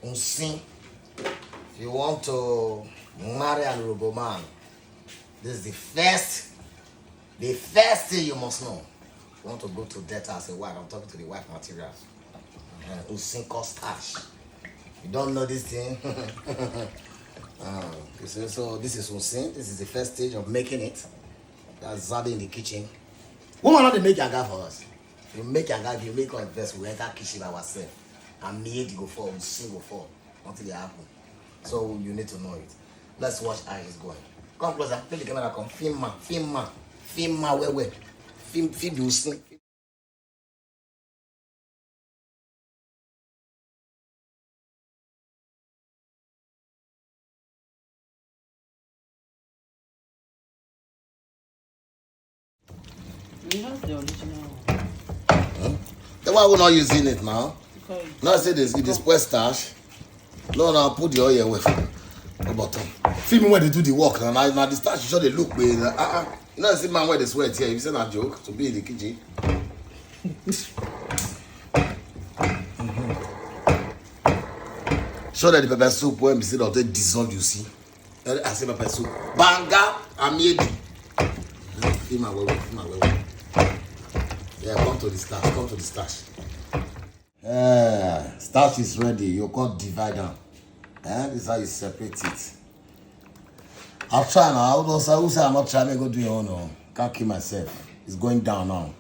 Unsin. If you want to marry an Yoruba man, this is the first thing you must know. You want to go to data as a wife. I'm talking to the wife material. Unsin cost cash. You don't know this thing. So this is Unsin. This is the first stage of making it. That's Zaddy in the kitchen. Woman not they make yanga for us. If you make yanga, if you make our invest, we enter kitchen by ourselves. And me go for, Unsin go for until it happen. So you need to know it. Let's watch how it's going. Come closer. Take the camera. Come. Film ma. Where. Film you sing. We have the original one. Then why we not using it now? Because Now say this, it is spoil starch. No, put the oil away. Go bottom. Film where they do the work. Now the starch show they look. You know, see man where they sweat here. If you say a joke to be in the kitchen. Show that the pepper soup when we say that they dissolve, you see. I say pepper soup. Banga, I'm here. Film my way. Yeah, come to the starch. Starch is ready. You can't divide them. This is how you separate it. I'll try now. Who say I'm not trying to go do your own? Can't kill myself. It's going down now.